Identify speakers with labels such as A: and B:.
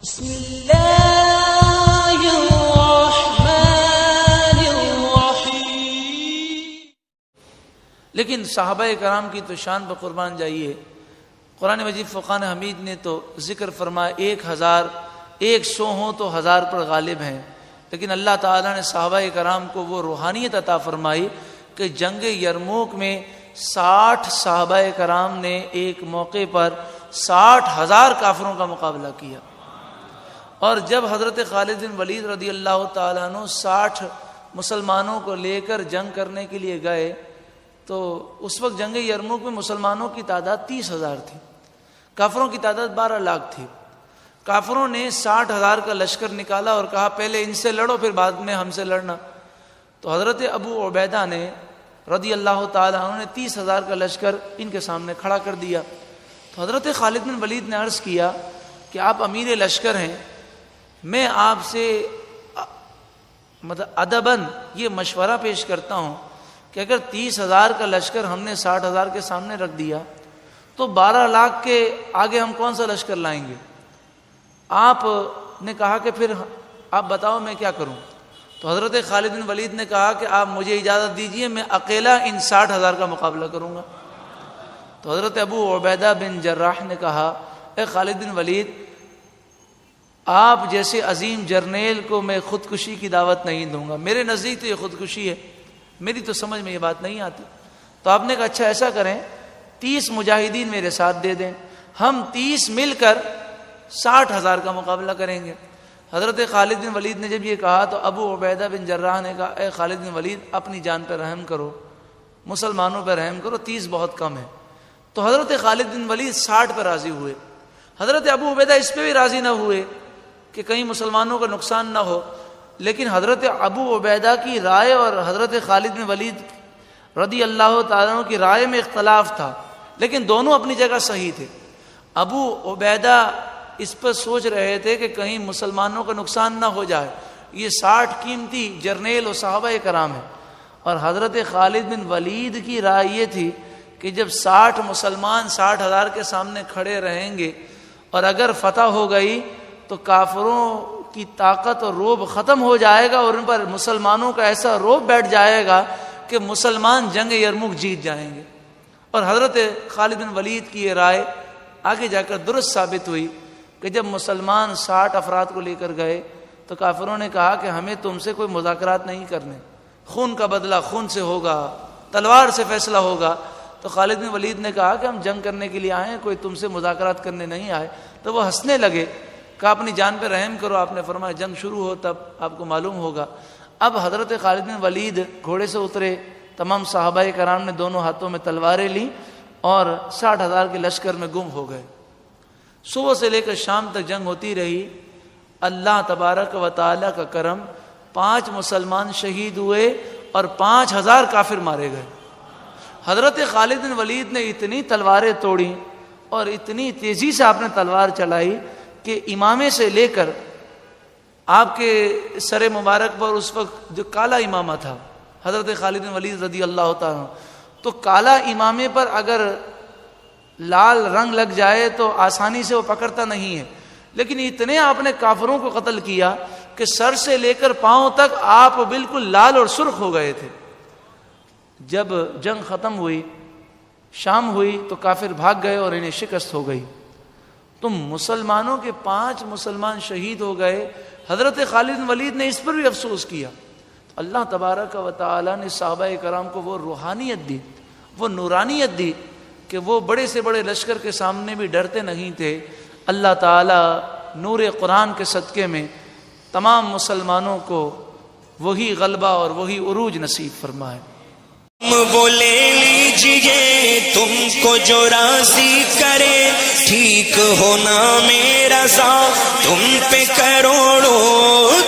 A: بسم اللہ الرحمن الرحیم۔
B: لیکن صحابہ کرام کی تو شان پر قربان جائیے، قرآن مجید فرقان حمید نے تو ذکر فرمایا 1000 100 ہوں تو 1000 پر غالب ہیں، لیکن اللہ تعالیٰ نے صحابہ کرام کو وہ روحانیت عطا فرمائی کہ جنگ یرموک میں 60 صحابہ کرام نے ایک موقع پر 60,000 کافروں کا مقابلہ کیا۔ اور جب حضرت خالد بن ولید رضی اللہ تعالیٰ عنہ 60 مسلمانوں کو لے کر جنگ کرنے کے لیے گئے تو اس وقت جنگ یرموک میں مسلمانوں کی تعداد 30,000 تھی، کافروں کی تعداد 12 لاکھ تھی۔ کافروں نے 60,000 کا لشکر نکالا اور کہا پہلے ان سے لڑو پھر بعد میں ہم سے لڑنا۔ تو حضرت ابو عبیدہ نے رضی اللہ تعالیٰ عنہ نے 30,000 کا لشکر ان کے سامنے کھڑا کر دیا۔ تو حضرت خالد بن ولید نے عرض کیا کہ آپ امیر لشکر ہیں، میں آپ سے ادباً یہ مشورہ پیش کرتا ہوں کہ اگر 30,000 کا لشکر ہم نے 60,000 کے سامنے رکھ دیا تو 12 لاکھ کے آگے ہم کون سا لشکر لائیں گے؟ آپ نے کہا کہ پھر آپ بتاؤ میں کیا کروں؟ تو حضرت خالد بن ولید نے کہا کہ آپ مجھے اجازت دیجئے، میں اکیلا ان 60,000 کا مقابلہ کروں گا۔ تو حضرت ابو عبیدہ بن جراح نے کہا اے خالد بن ولید، آپ جیسے عظیم جرنیل کو میں خودکشی کی دعوت نہیں دوں گا، میرے نزدیک تو یہ خودکشی ہے، میری تو سمجھ میں یہ بات نہیں آتی۔ تو آپ نے کہا اچھا ایسا کریں 30 مجاہدین میرے ساتھ دے دیں، ہم 30 مل کر 60,000 کا مقابلہ کریں گے۔ حضرت خالد بن ولید نے جب یہ کہا تو ابو عبیدہ بن جراح نے کہا اے خالد بن ولید، اپنی جان پہ رحم کرو، مسلمانوں پہ رحم کرو، 30 بہت کم ہے۔ تو حضرت خالد بن ولید 60 پہ راضی ہوئے۔ حضرت ابو عبیدہ اس پہ بھی راضی نہ ہوئے کہ کہیں مسلمانوں کا نقصان نہ ہو، لیکن حضرت ابو عبیدہ کی رائے اور حضرت خالد بن ولید رضی اللہ تعالیٰ عنہ کی رائے میں اختلاف تھا، لیکن دونوں اپنی جگہ صحیح تھے۔ ابو عبیدہ اس پر سوچ رہے تھے کہ کہیں مسلمانوں کا نقصان نہ ہو جائے، یہ 60 قیمتی جرنیل و صحابہ کرام ہیں، اور حضرت خالد بن ولید کی رائے یہ تھی کہ جب 60 مسلمان 60,000 کے سامنے کھڑے رہیں گے اور اگر فتح ہو گئی تو کافروں کی طاقت اور روب ختم ہو جائے گا اور ان پر مسلمانوں کا ایسا روب بیٹھ جائے گا کہ مسلمان جنگ یرموک جیت جائیں گے۔ اور حضرت خالد بن ولید کی یہ رائے آگے جا کر درست ثابت ہوئی کہ جب مسلمان 60 افراد کو لے کر گئے تو کافروں نے کہا کہ ہمیں تم سے کوئی مذاکرات نہیں کرنے، خون کا بدلہ خون سے ہوگا، تلوار سے فیصلہ ہوگا۔ تو خالد بن ولید نے کہا کہ ہم جنگ کرنے کے لیے آئے ہیں، کوئی تم سے مذاکرات کرنے نہیں آئے۔ تو وہ ہنسنے لگے، کہا اپنی جان پہ رحم کرو، آپ نے فرمایا جنگ شروع ہو تب آپ کو معلوم ہوگا۔ اب حضرت خالد بن ولید گھوڑے سے اترے، تمام صحابہ کرام نے دونوں ہاتھوں میں تلواریں لیں اور 60,000 کے لشکر میں گم ہو گئے۔ صبح سے لے کر شام تک جنگ ہوتی رہی۔ اللہ تبارک و تعالی کا کرم، 5 مسلمان شہید ہوئے اور 5,000 کافر مارے گئے۔ حضرت خالد بن ولید نے اتنی تلواریں توڑی اور اتنی تیزی سے آپ نے تلوار چلائی کہ امامے سے لے کر آپ کے سر مبارک پر اس وقت جو کالا امامہ تھا حضرت خالد بن ولید رضی اللہ تعالیٰ، تو کالا امامے پر اگر لال رنگ لگ جائے تو آسانی سے وہ پکڑتا نہیں ہے، لیکن اتنے آپ نے کافروں کو قتل کیا کہ سر سے لے کر پاؤں تک آپ بالکل لال اور سرخ ہو گئے تھے۔ جب جنگ ختم ہوئی، شام ہوئی تو کافر بھاگ گئے اور انہیں شکست ہو گئی۔ تو مسلمانوں کے 5 مسلمان شہید ہو گئے۔ حضرت خالد بن ولید نے اس پر بھی افسوس کیا۔ اللہ تبارک و تعالی نے صحابہ کرام کو وہ روحانیت دی، وہ نورانیت دی کہ وہ بڑے سے بڑے لشکر کے سامنے بھی ڈرتے نہیں تھے۔ اللہ تعالی نور قرآن کے صدقے میں تمام مسلمانوں کو وہی غلبہ اور وہی عروج نصیب فرمائے۔
C: وہ لے لیجئے تم کو جو راضی کرے، ٹھیک ہونا میرا ذات تم پہ کروڑوں